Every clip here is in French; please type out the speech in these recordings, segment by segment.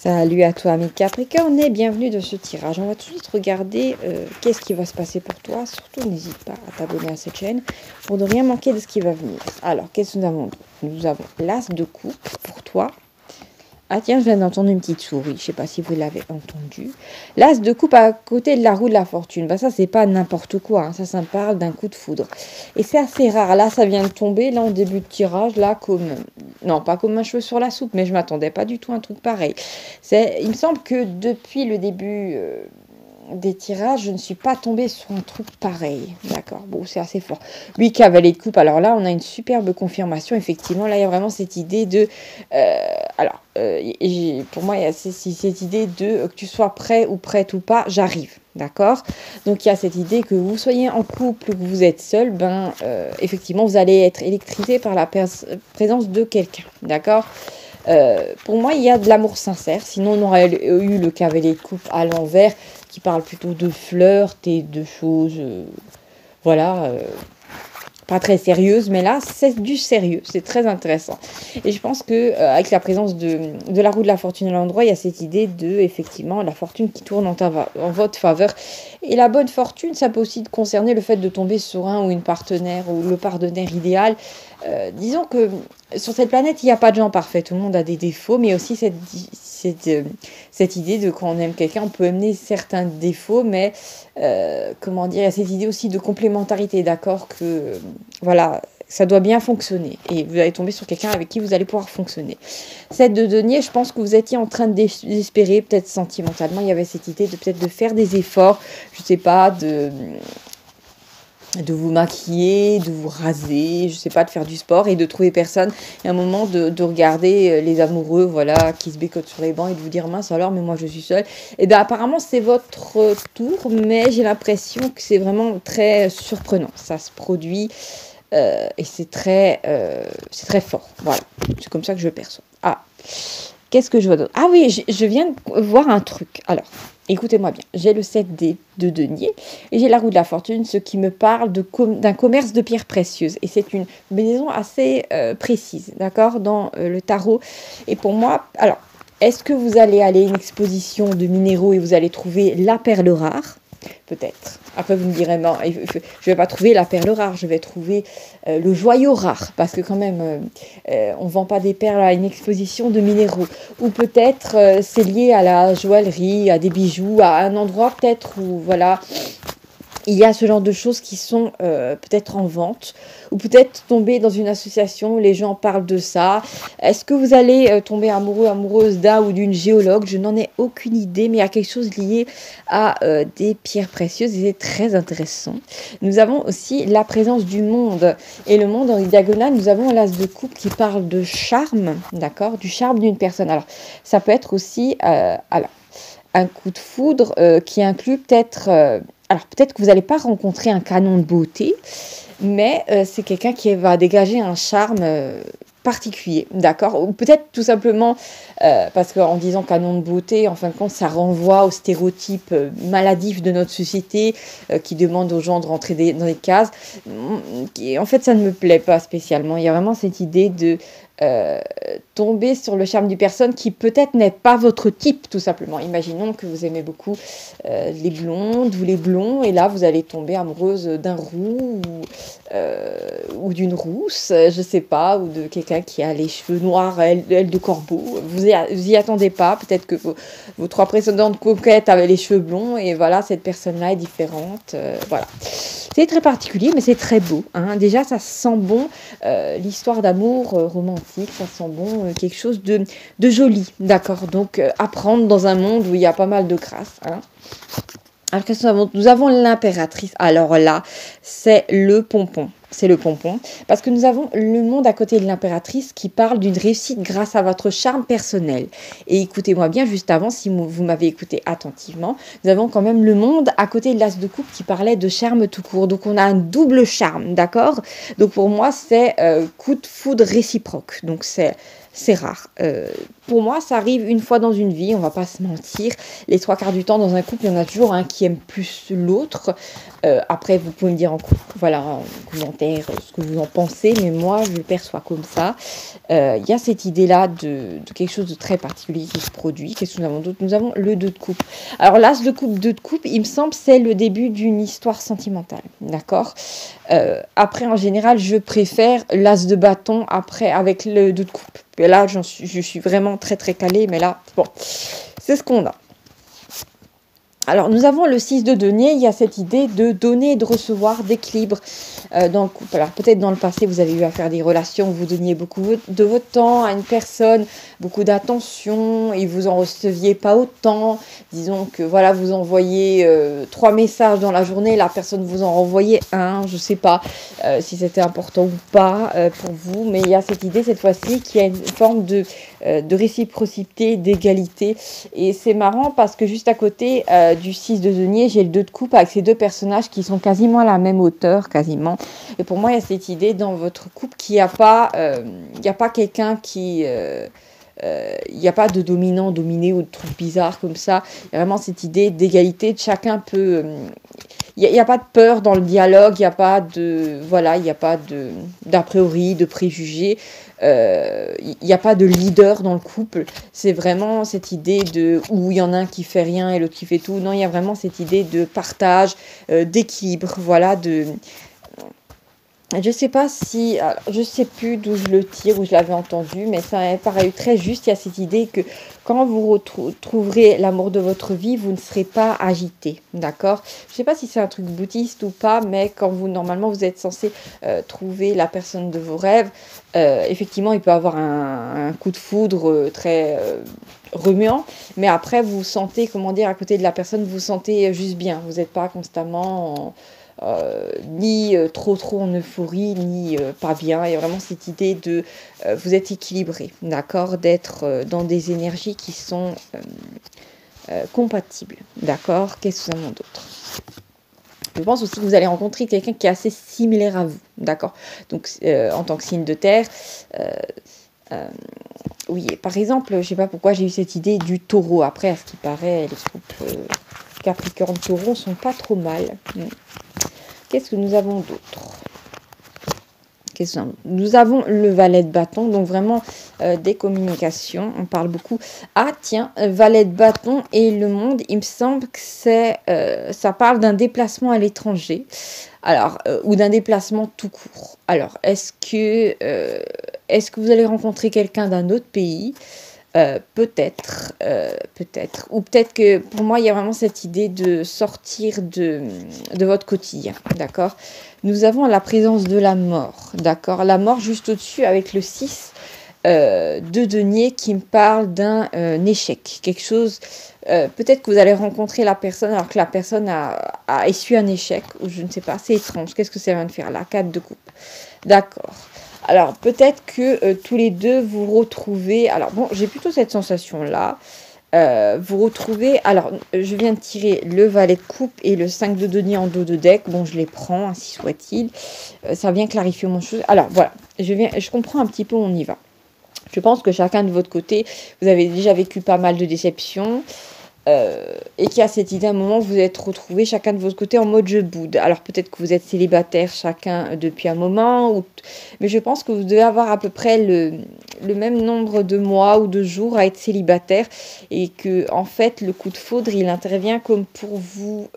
Salut à toi, ami Capricorne, et bienvenue dans ce tirage. On va tout de suite regarder qu'est-ce qui va se passer pour toi. Surtout, n'hésite pas à t'abonner à cette chaîne pour ne rien manquer de ce qui va venir. Alors, qu'est-ce que nous avons? Nous avons l'As de coupe pour toi. Ah tiens, je viens d'entendre une petite souris, je sais pas si vous l'avez entendu. L'As de coupe à côté de la roue de la fortune. Bah ça, c'est pas n'importe quoi, hein. Ça me parle d'un coup de foudre. Et c'est assez rare. Là, ça vient de tomber, là, en début de tirage, là, comme... Non, pas comme un cheveu sur la soupe, mais je m'attendais pas du tout à un truc pareil. Il me semble que depuis le début... des tirages, je ne suis pas tombée sur un truc pareil. D'accord, bon, c'est assez fort. Lui, cavalier de coupe, alors là, on a une superbe confirmation. Effectivement, là, il y a vraiment cette idée de... pour moi, il y a cette idée de que tu sois prêt ou prête ou pas, j'arrive. D'accord. Donc, il y a cette idée que vous soyez en couple ou que vous êtes seul, effectivement, vous allez être électrisé par la présence de quelqu'un. D'accord. Pour moi, il y a de l'amour sincère. Sinon, on aurait eu le cavalier de coupe à l'envers qui parle plutôt de flirt et de choses, pas très sérieuses. Mais là, c'est du sérieux. C'est très intéressant. Et je pense que avec la présence de la roue de la fortune à l'endroit, il y a cette idée de, effectivement, la fortune qui tourne en votre faveur. Et la bonne fortune, ça peut aussi concerner le fait de tomber sur un ou une partenaire ou le partenaire idéal. Disons que sur cette planète, il n'y a pas de gens parfaits. Tout le monde a des défauts, mais aussi cette idée de quand on aime quelqu'un, on peut amener certains défauts, mais comment dire, il y a cette idée aussi de complémentarité, d'accord, que voilà, ça doit bien fonctionner. Et vous allez tomber sur quelqu'un avec qui vous allez pouvoir fonctionner. Cette de denier, je pense que vous étiez en train d'espérer, peut-être sentimentalement, il y avait cette idée de peut-être de faire des efforts, je sais pas, de vous maquiller, de vous raser, je sais pas, de faire du sport et de trouver personne. Et à un moment de regarder les amoureux, voilà, qui se bécotent sur les bancs et de vous dire mince alors, mais moi je suis seule. Et bien apparemment c'est votre tour, mais j'ai l'impression que c'est vraiment très surprenant. Ça se produit et c'est très fort. Voilà, c'est comme ça que je le perçois. Ah, qu'est-ce que je vois d'autre? Ah oui, je viens de voir un truc. Alors, écoutez-moi bien. J'ai le 7D de denier et j'ai la roue de la fortune, ce qui me parle d'un commerce de pierres précieuses. Et c'est une maison assez précise, d'accord, dans le tarot. Et pour moi, alors, est-ce que vous allez aller à une exposition de minéraux et vous allez trouver la perle rare? Peut-être. Après, vous me direz, non, je ne vais pas trouver la perle rare, je vais trouver le joyau rare. Parce que quand même, on ne vend pas des perles à une exposition de minéraux. Ou peut-être c'est lié à la joaillerie, à des bijoux, à un endroit peut-être où, voilà, il y a ce genre de choses qui sont peut-être en vente, ou peut-être tomber dans une association où les gens parlent de ça. Est-ce que vous allez tomber amoureux, amoureuse d'un ou d'une géologue? Je n'en ai aucune idée, mais il y a quelque chose lié à des pierres précieuses et c'est très intéressant. Nous avons aussi la présence du monde. Et le monde en diagonale, nous avons l'as de coupe qui parle de charme, d'accord, du charme d'une personne. Alors, ça peut être aussi un coup de foudre qui inclut peut-être... alors peut-être que vous n'allez pas rencontrer un canon de beauté, mais c'est quelqu'un qui va dégager un charme particulier, d'accord? Ou peut-être tout simplement, parce qu'en disant canon de beauté, en fin de compte, ça renvoie aux stéréotypes maladifs de notre société qui demandent aux gens de rentrer dans des cases. En fait, ça ne me plaît pas spécialement. Il y a vraiment cette idée de tomber sur le charme d'une personne qui peut-être n'est pas votre type, tout simplement. Imaginons que vous aimez beaucoup les blondes ou les blonds, et là vous allez tomber amoureuse d'un roux ou d'une rousse, je sais pas, ou de quelqu'un qui a les cheveux noirs, aile de corbeau. Vous y attendez pas, peut-être que vos trois précédentes coquettes avaient les cheveux blonds, et voilà, cette personne-là est différente, voilà. C'est très particulier, mais c'est très beau, hein. Déjà, ça sent bon l'histoire d'amour romantique, ça sent bon quelque chose de joli, d'accord. Donc, apprendre dans un monde où il y a pas mal de grâce, hein. Alors, qu'est-ce que nous avons l'impératrice. Alors là, c'est le pompon. C'est le pompon. Parce que nous avons le monde à côté de l'impératrice qui parle d'une réussite grâce à votre charme personnel. Et écoutez-moi bien, juste avant, si vous m'avez écouté attentivement, nous avons quand même le monde à côté de l'as de coupe qui parlait de charme tout court. Donc, on a un double charme, d'accord? Donc, pour moi, c'est coup de foudre réciproque. Donc, c'est c'est rare. Pour moi, ça arrive une fois dans une vie, on va pas se mentir. Les 3 quarts du temps, dans un couple, il y en a toujours un qui aime plus l'autre. Après, vous pouvez me dire voilà, en commentaire ce que vous en pensez, mais moi, je le perçois comme ça. Il y a cette idée-là de quelque chose de très particulier qui se produit. Qu'est-ce que nous avons d'autre? Nous avons le 2 de coupe. Alors, l'as de coupe, 2 de coupe, il me semble, c'est le début d'une histoire sentimentale. D'accord? Après, en général, je préfère l'as de bâton après avec le 2 de coupe. Et là, je suis vraiment très très calée, mais là, bon, c'est ce qu'on a. Alors, nous avons le 6 de denier, il y a cette idée de donner et de recevoir, d'équilibre dans le couple. Alors, peut-être dans le passé, vous avez eu à faire des relations où vous donniez beaucoup de votre temps à une personne, beaucoup d'attention, et vous en receviez pas autant. Disons que, voilà, vous envoyez 3 messages dans la journée, la personne vous en renvoyait un, je sais pas si c'était important ou pas pour vous, mais il y a cette idée, cette fois-ci, qu'il y a une forme de réciprocité, d'égalité. Et c'est marrant parce que juste à côté du 6 de denier, j'ai le 2 de coupe avec ces deux personnages qui sont quasiment à la même hauteur, quasiment. Et pour moi, il y a cette idée dans votre couple qu'il n'y a pas, quelqu'un qui... il n'y a pas de dominant, dominé ou de trucs bizarres comme ça. Il y a vraiment cette idée d'égalité, de chacun peut... Il n'y a pas de peur dans le dialogue, il n'y a pas de... Voilà, il n'y a pas d'a priori, de préjugés. Il n'y a pas de leader dans le couple. C'est vraiment cette idée où il y en a un qui fait rien et l'autre qui fait tout. Non, il y a vraiment cette idée de partage, d'équilibre, voilà, je sais pas si, je sais plus d'où je le tire, où je l'avais entendu, mais ça m'a paru très juste. Il y a cette idée que quand vous retrouverez l'amour de votre vie, vous ne serez pas agité, d'accord? Je sais pas si c'est un truc bouddhiste ou pas, mais quand normalement, vous êtes censé trouver la personne de vos rêves, effectivement, il peut avoir un coup de foudre très remuant, mais après, vous sentez, comment dire, à côté de la personne, vous vous sentez juste bien. Vous n'êtes pas constamment ni trop en euphorie, ni pas bien. Il y a vraiment cette idée de vous êtes équilibré, d'accord, d'être dans des énergies qui sont compatibles, d'accord. Qu'est-ce que nous avons d'autre? Je pense aussi que vous allez rencontrer quelqu'un qui est assez similaire à vous, d'accord. Donc en tant que signe de terre, oui, par exemple, je sais pas pourquoi j'ai eu cette idée du taureau. Après, à ce qui paraît, les couples Capricorne-Taureau sont pas trop mal. Qu'est-ce que nous avons d'autre? Nous avons le valet de bâton, donc vraiment des communications, on parle beaucoup. Ah tiens, valet de bâton et le monde, il me semble que ça parle d'un déplacement à l'étranger, alors ou d'un déplacement tout court. Alors, est-ce que vous allez rencontrer quelqu'un d'un autre pays? Peut-être, ou peut-être que pour moi il y a vraiment cette idée de sortir de votre quotidien, d'accord. Nous avons la présence de la mort, d'accord, la mort juste au-dessus avec le 6 de denier qui me parle d'un échec, quelque chose, peut-être que vous allez rencontrer la personne alors que la personne a essuyé un échec, ou je ne sais pas, c'est étrange, qu'est-ce que ça vient de faire, la 4 de coupe, d'accord. Alors, peut-être que tous les deux, vous retrouvez... Alors, bon, j'ai plutôt cette sensation-là. Vous retrouvez... Alors, je viens de tirer le valet de coupe et le 5 de denier en dos de deck. Bon, je les prends, ainsi soit-il. Ça vient clarifier mon chose. Alors, voilà. Je comprends un petit peu où on y va. Je pense que chacun de votre côté, vous avez déjà vécu pas mal de déceptions. Et qu'il y a cette idée à un moment vous êtes retrouvés chacun de votre côté en mode je boude. Alors peut-être que vous êtes célibataire chacun depuis un moment, mais je pense que vous devez avoir à peu près le même nombre de mois ou de jours à être célibataire, et que en fait le coup de foudre il intervient comme pour vous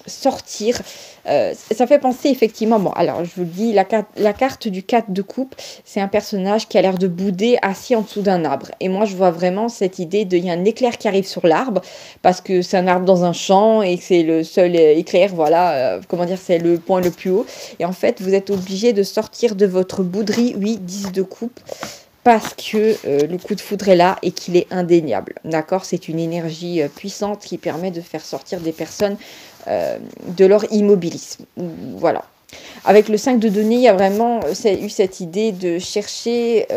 sortir. Ça fait penser effectivement, bon alors je vous le dis, la carte du 4 de coupe, c'est un personnage qui a l'air de bouder assis en dessous d'un arbre, et moi je vois vraiment cette idée il y a un éclair qui arrive sur l'arbre, parce que c'est un arbre dans un champ et que c'est le seul éclair, voilà, comment dire, c'est le point le plus haut, et en fait vous êtes obligé de sortir de votre bouderie. Oui, 10 de coupe, parce que le coup de foudre est là et qu'il est indéniable, d'accord. C'est une énergie puissante qui permet de faire sortir des personnes de leur immobilisme, voilà. Avec le 5 de denier, il y a vraiment eu cette idée de chercher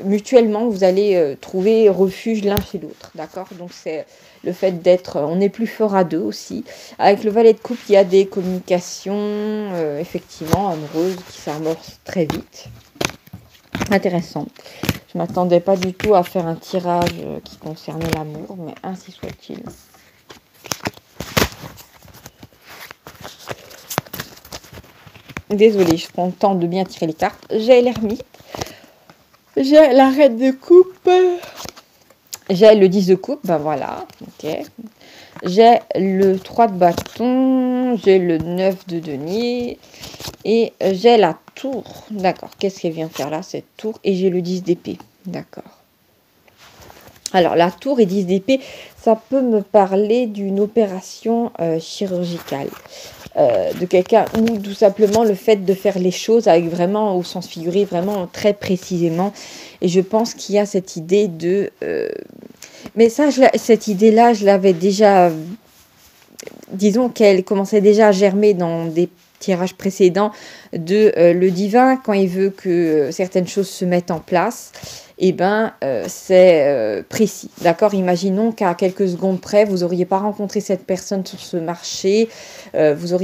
mutuellement, vous allez trouver refuge l'un chez l'autre, d'accord. Donc c'est le fait d'être, on est plus fort à deux aussi. Avec le valet de coupe, il y a des communications effectivement amoureuses qui s'amorcent très vite. Intéressant. Je ne m'attendais pas du tout à faire un tirage qui concernait l'amour, mais ainsi soit-il. Désolée, je prends le temps de bien tirer les cartes. J'ai l'ermite. J'ai la reine de coupe. J'ai le 10 de coupe. Ben voilà. Ok. J'ai le 3 de bâton. J'ai le 9 de denier. Et j'ai la tour. D'accord. Qu'est-ce qu'elle vient faire là, cette tour? Et j'ai le 10 d'épée. D'accord. Alors, la tour et 10 d'épée, ça peut me parler d'une opération chirurgicale. De quelqu'un, ou tout simplement le fait de faire les choses avec vraiment, au sens figuré, vraiment très précisément. Et je pense qu'il y a cette idée de... mais ça, cette idée-là, je l'avais déjà... disons qu'elle commençait déjà à germer dans des tirages précédents de le divin, quand il veut que certaines choses se mettent en place. Eh ben, c'est précis, d'accord? Imaginons qu'à quelques secondes près, vous n'auriez pas rencontré cette personne sur ce marché, vous ne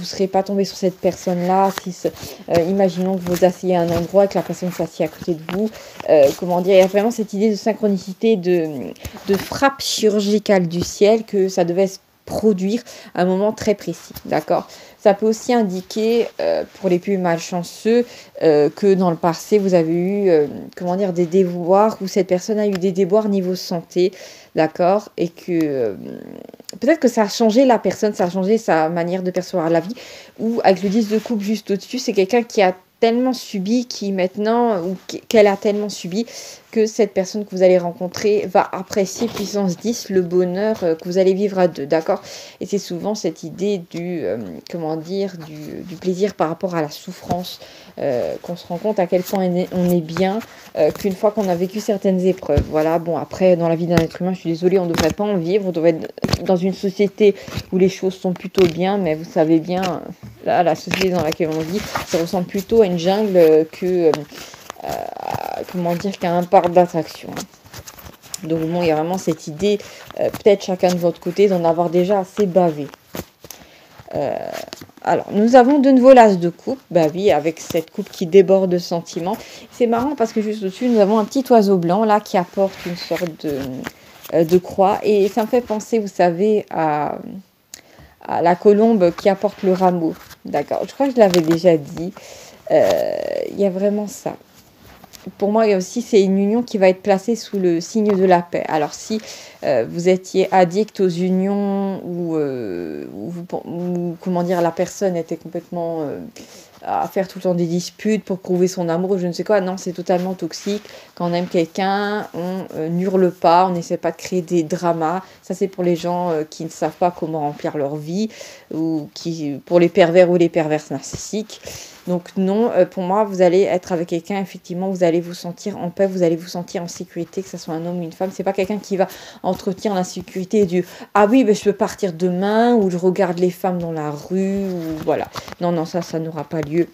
serez pas tombé sur cette personne-là. Imaginons que vous asseyez à un endroit, que la personne s'assied à côté de vous. Comment dire? Il y a vraiment cette idée de synchronicité, de frappe chirurgicale du ciel, que ça devait se produire à un moment très précis, d'accord? Ça peut aussi indiquer, pour les plus malchanceux, que dans le passé, vous avez eu, des déboires, ou cette personne a eu des déboires niveau santé, d'accord? Et que peut-être que ça a changé la personne, ça a changé sa manière de percevoir la vie, ou avec le 10 de coupe juste au-dessus, c'est quelqu'un qui a tellement subi, qu'elle a tellement subi, que cette personne que vous allez rencontrer va apprécier puissance 10 le bonheur que vous allez vivre à deux, d'accord? Et c'est souvent cette idée du plaisir par rapport à la souffrance, qu'on se rend compte à quel point on est bien, qu'une fois qu'on a vécu certaines épreuves. Voilà, bon, après, dans la vie d'un être humain, je suis désolée, on ne devrait pas en vivre, on devrait être dans une société où les choses sont plutôt bien, mais vous savez bien, là, la société dans laquelle on vit, ça ressemble plutôt à une jungle qu'à un parc d'attractions. Donc bon, il y a vraiment cette idée, peut-être chacun de votre côté, d'en avoir déjà assez bavé. Alors, nous avons de nouveau l'as de coupe, bah oui, avec cette coupe qui déborde de sentiments. C'est marrant parce que juste au-dessus, nous avons un petit oiseau blanc là qui apporte une sorte de croix. Et ça me fait penser, vous savez, à la colombe qui apporte le rameau. D'accord, je crois que je l'avais déjà dit. Il y a vraiment ça. Pour moi, aussi, c'est une union qui va être placée sous le signe de la paix. Alors, si vous étiez addict aux unions ou la personne était complètement à faire tout le temps des disputes pour prouver son amour, je ne sais quoi, non, c'est totalement toxique. Quand on aime quelqu'un, on n'hurle pas, on n'essaie pas de créer des dramas. Ça, c'est pour les gens qui ne savent pas comment remplir leur vie, ou pour les pervers ou les perverses narcissiques. Donc non, pour moi, vous allez être avec quelqu'un, effectivement, vous allez vous sentir en paix, vous allez vous sentir en sécurité, que ce soit un homme ou une femme. C'est pas quelqu'un qui va entretenir l'insécurité du « Ah oui, ben, je peux partir demain » ou « Je regarde les femmes dans la rue » ou voilà. Non, ça n'aura pas lieu.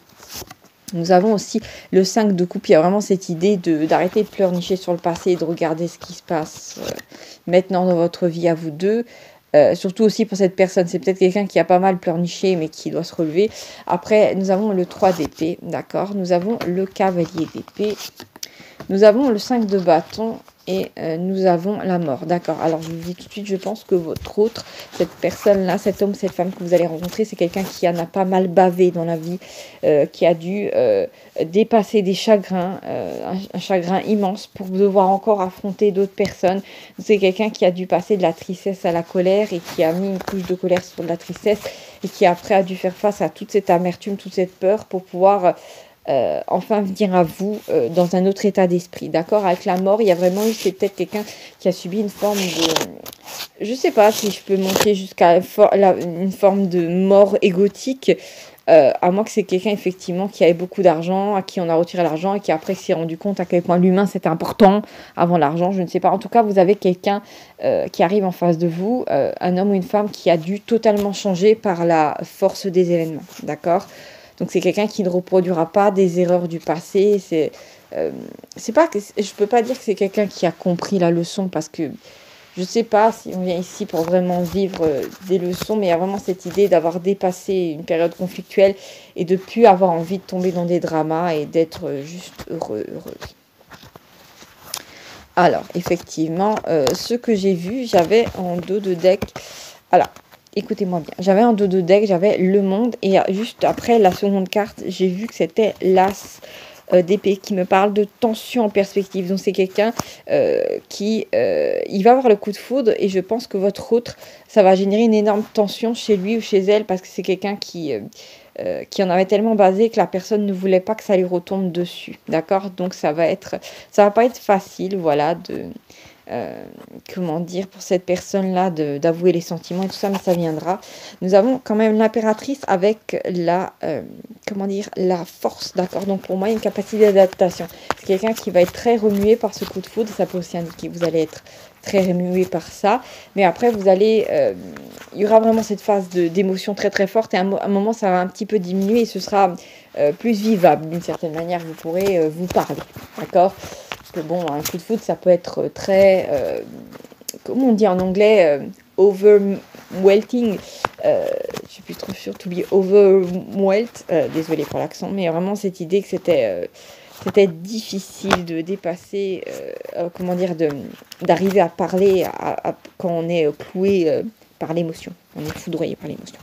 Nous avons aussi le 5 de coupe. Il y a vraiment cette idée d'arrêter de pleurnicher sur le passé et de regarder ce qui se passe maintenant dans votre vie à vous deux. Surtout aussi pour cette personne, c'est peut-être quelqu'un qui a pas mal pleurniché mais qui doit se relever. Après, nous avons le 3 d'épée, d'accord. Nous avons le cavalier d'épée. Nous avons le 5 de bâton et nous avons la mort, d'accord. Alors, je vous dis tout de suite, je pense que votre autre, cette personne-là, cet homme, cette femme que vous allez rencontrer, c'est quelqu'un qui en a pas mal bavé dans la vie, qui a dû dépasser des chagrins, un chagrin immense pour devoir encore affronter d'autres personnes. C'est quelqu'un qui a dû passer de la tristesse à la colère et qui a mis une couche de colère sur de la tristesse et qui après a dû faire face à toute cette amertume, toute cette peur pour pouvoir... enfin venir à vous dans un autre état d'esprit, d'accord. Avec la mort, il y a vraiment eu, c'est peut-être quelqu'un qui a subi une forme de, je sais pas si je peux monter jusqu'à une forme de mort égotique, à moins que c'est quelqu'un effectivement qui avait beaucoup d'argent, à qui on a retiré l'argent et qui après s'est rendu compte à quel point l'humain c'était important avant l'argent, je ne sais pas. En tout cas, vous avez quelqu'un qui arrive en face de vous, un homme ou une femme qui a dû totalement changer par la force des événements, d'accord. Donc c'est quelqu'un qui ne reproduira pas des erreurs du passé. C'est pas que je peux pas dire que c'est quelqu'un qui a compris la leçon parce que Je ne sais pas si on vient ici pour vraiment vivre des leçons, mais il y a vraiment cette idée d'avoir dépassé une période conflictuelle et de plus avoir envie de tomber dans des dramas et d'être juste heureuse. Alors, effectivement, ce que j'ai vu, j'avais en dos de deck... Alors, écoutez-moi bien. J'avais en dos de deck, j'avais le monde. Et juste après la seconde carte, j'ai vu que c'était l'as d'épée qui me parle de tension en perspective. Donc, c'est quelqu'un qui... il va avoir le coup de foudre. Et je pense que votre autre, ça va générer une énorme tension chez lui ou chez elle. Parce que c'est quelqu'un qui en avait tellement basé que la personne ne voulait pas que ça lui retombe dessus, d'accord? Donc ça va pas être facile, voilà, comment dire, pour cette personne-là d'avouer les sentiments et tout ça, mais ça viendra. Nous avons quand même l'impératrice avec comment dire, la force, d'accord? Donc pour moi, il y a une capacité d'adaptation. C'est quelqu'un qui va être très remué par ce coup de foudre, ça peut aussi indiquer que vous allez être très remué par ça, mais après vous allez, il y aura vraiment cette phase d'émotion très très forte, et à un moment ça va un petit peu diminuer et ce sera plus vivable d'une certaine manière, vous pourrez vous parler, d'accord? Parce que bon, un coup de foudre ça peut être très, comment on dit en anglais, overwhelming, je suis plus trop sûre, to be overwhelmed, désolée pour l'accent, mais vraiment cette idée que c'était difficile de dépasser, comment dire, d'arriver à parler quand on est cloué par l'émotion, on est foudroyé par l'émotion.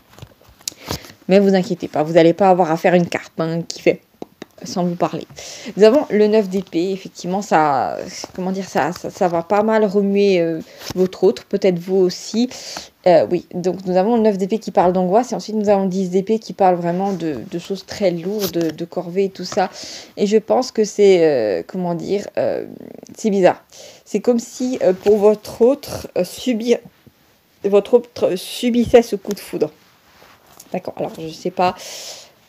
Mais vous inquiétez pas, vous n'allez pas avoir à faire une carte qui fait sans vous parler. Nous avons le 9 d'épée, effectivement, ça, comment dire, ça va pas mal remuer votre autre, peut-être vous aussi. Oui, donc nous avons le 9 d'épée qui parle d'angoisse, et ensuite nous avons le 10 d'épée qui parle vraiment de choses très lourdes, de corvée et tout ça. Et je pense que c'est, comment dire, c'est bizarre. C'est comme si pour votre autre, subissait ce coup de foudre. D'accord, alors je sais pas.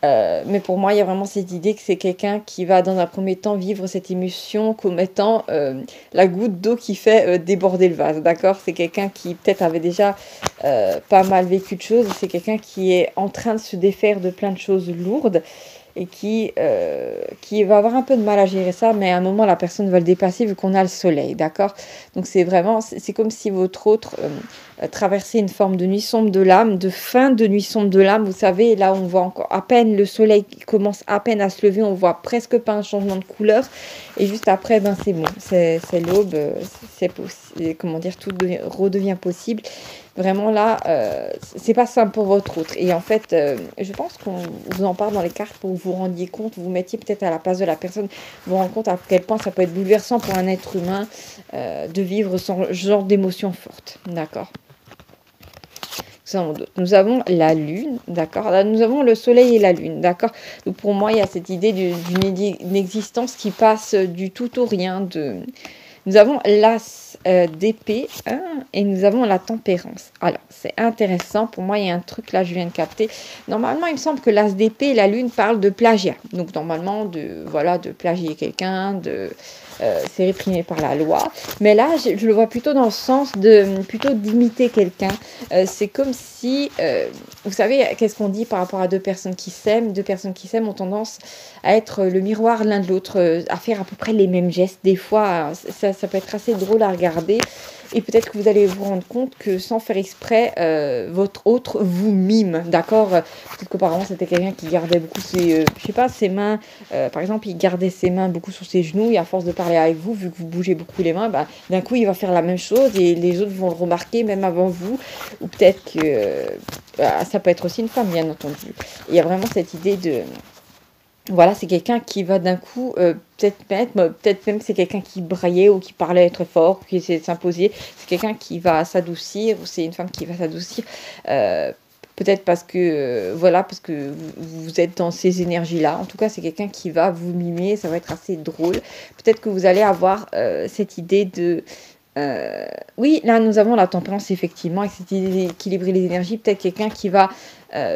Mais pour moi, il y a vraiment cette idée que c'est quelqu'un qui va, dans un premier temps, vivre cette émotion comme étant la goutte d'eau qui fait déborder le vase, d'accord? C'est quelqu'un qui, peut-être, avait déjà pas mal vécu de choses. C'est quelqu'un qui est en train de se défaire de plein de choses lourdes et qui va avoir un peu de mal à gérer ça, mais à un moment, la personne va le dépasser vu qu'on a le soleil, d'accord? Donc, c'est comme si votre autre traversait une forme de nuit sombre de l'âme, de fin de nuit sombre de l'âme. Vous savez, là, on voit encore à peine le soleil qui commence à peine à se lever, on voit presque pas un changement de couleur. Et juste après, c'est bon, c'est l'aube, c'est possible, comment dire, tout redevient possible. Vraiment là, c'est pas simple pour votre autre. Et en fait, je pense qu'on vous en parle dans les cartes pour que vous vous rendiez compte, vous mettiez peut-être à la place de la personne, vous vous rendez compte à quel point ça peut être bouleversant pour un être humain de vivre ce genre d'émotions fortes. D'accord? Nous avons la lune, d'accord? Là, nous avons le soleil et la lune, d'accord? Donc pour moi, il y a cette idée d'une existence qui passe du tout au rien. Nous avons l'as d'épée et nous avons la tempérance. Alors, c'est intéressant. Pour moi, il y a un truc là, je viens de capter. Normalement, il me semble que l'as d'épée et la lune parlent de plagiat. Donc, normalement, de plagier quelqu'un, c'est réprimé par la loi. Mais là, je le vois plutôt dans le sens plutôt d'imiter quelqu'un. C'est comme si, vous savez, qu'est-ce qu'on dit par rapport à deux personnes qui s'aiment? Deux personnes qui s'aiment ont tendance à être le miroir l'un de l'autre, à faire à peu près les mêmes gestes. Des fois, ça peut être assez drôle à regarder. Et peut-être que vous allez vous rendre compte que sans faire exprès, votre autre vous mime, d'accord? Peut-être qu'auparavant, c'était quelqu'un qui gardait beaucoup ses mains. Par exemple, il gardait ses mains beaucoup sur ses genoux et à force de parler avec vous, vu que vous bougez beaucoup les mains, d'un coup, il va faire la même chose et les autres vont le remarquer même avant vous. Ou peut-être que ça peut être aussi une femme, bien entendu. Il y a vraiment cette idée de... Voilà, c'est quelqu'un qui va d'un coup, peut-être même c'est quelqu'un qui braillait ou qui parlait très fort, qui essayait de s'imposer. C'est quelqu'un qui va s'adoucir ou c'est une femme qui va s'adoucir. Peut-être parce que, parce que vous êtes dans ces énergies-là. En tout cas, c'est quelqu'un qui va vous mimer, ça va être assez drôle. Peut-être que vous allez avoir cette idée de... oui, là, nous avons la tempérance, effectivement, avec cette idée d'équilibrer les énergies. Peut-être quelqu'un qui va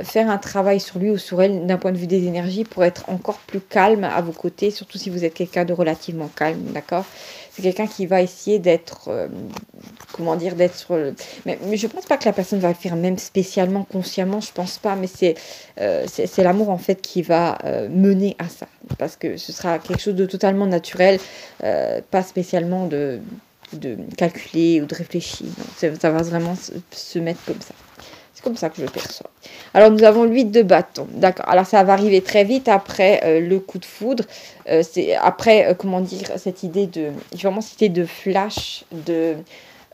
faire un travail sur lui ou sur elle d'un point de vue des énergies pour être encore plus calme à vos côtés, surtout si vous êtes quelqu'un de relativement calme, d'accord? C'est quelqu'un qui va essayer d'être, mais je pense pas que la personne va le faire même spécialement, consciemment, je pense pas, mais c'est l'amour en fait qui va mener à ça, parce que ce sera quelque chose de totalement naturel, pas spécialement de calculer ou de réfléchir. Ça va vraiment se mettre comme ça. C'est comme ça que je le perçois. Alors, nous avons l'huile de bâton. D'accord. Alors, ça va arriver très vite après le coup de foudre. C'est après, comment dire, cette idée de... Vraiment, cette idée de flash, de...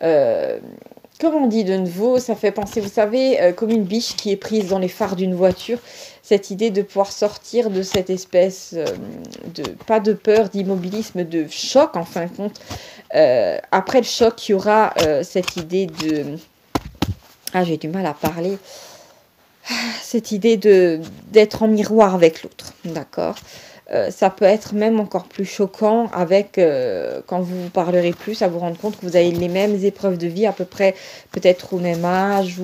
comme on dit de nouveau, ça fait penser, vous savez, comme une biche qui est prise dans les phares d'une voiture. Cette idée de pouvoir sortir de cette espèce de... Pas de peur, d'immobilisme, de choc, en fin de compte. Après le choc, il y aura cette idée de... Ah, j'ai du mal à parler. Cette idée d'être en miroir avec l'autre, d'accord. Ça peut être même encore plus choquant avec, quand vous parlerez plus, à vous rendre compte que vous avez les mêmes épreuves de vie, à peu près, peut-être au même âge,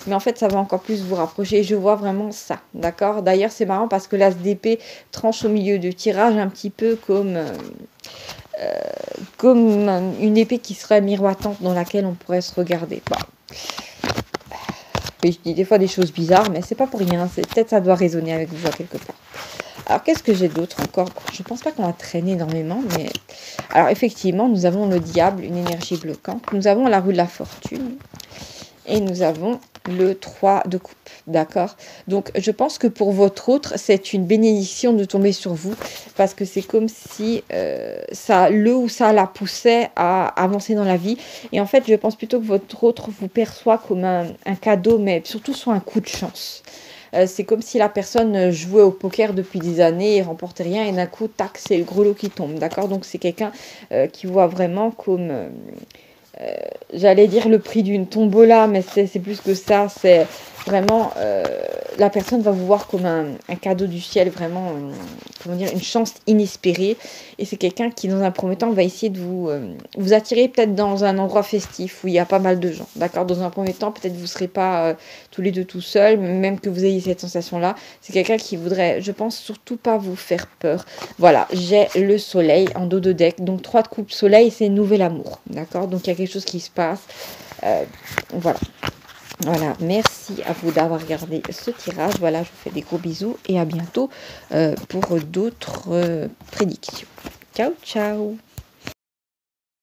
mais en fait, ça va encore plus vous rapprocher. Je vois vraiment ça, d'accord. D'ailleurs, c'est marrant parce que l'as d'épée tranche au milieu du tirage, un petit peu comme une épée qui serait miroitante dans laquelle on pourrait se regarder. Bah. Oui, je dis des fois des choses bizarres, mais c'est pas pour rien. Peut-être ça doit résonner avec vous à quelque part. Alors, qu'est-ce que j'ai d'autre encore? Je pense pas qu'on va traîner énormément, mais... Alors, effectivement, nous avons le diable, une énergie bloquante. Nous avons la roue de la fortune. Et nous avons le 3 de coupe, d'accord? Donc, je pense que pour votre autre, c'est une bénédiction de tomber sur vous, parce que c'est comme si ça la poussait à avancer dans la vie. Et en fait, je pense plutôt que votre autre vous perçoit comme un cadeau, mais surtout sur un coup de chance. C'est comme si la personne jouait au poker depuis des années et remportait rien, et d'un coup, tac, c'est le gros lot qui tombe, d'accord? Donc, c'est quelqu'un qui voit vraiment comme... j'allais dire le prix d'une tombola, mais c'est plus que ça. C'est vraiment la personne va vous voir comme un cadeau du ciel, vraiment comment dire, une chance inespérée. Et c'est quelqu'un qui, dans un premier temps, va essayer de vous attirer peut-être dans un endroit festif où il y a pas mal de gens. D'accord. Dans un premier temps, peut-être vous ne serez pas tous les deux tout seuls, même que vous ayez cette sensation-là. C'est quelqu'un qui voudrait, je pense, surtout pas vous faire peur. Voilà, j'ai le soleil en dos de deck. Donc 3 de coupe soleil, c'est nouvel amour. D'accord. Donc il y a quelque chose qui se passe. Voilà. Voilà, merci à vous d'avoir regardé ce tirage. Voilà, je vous fais des gros bisous et à bientôt pour d'autres prédictions. Ciao, ciao!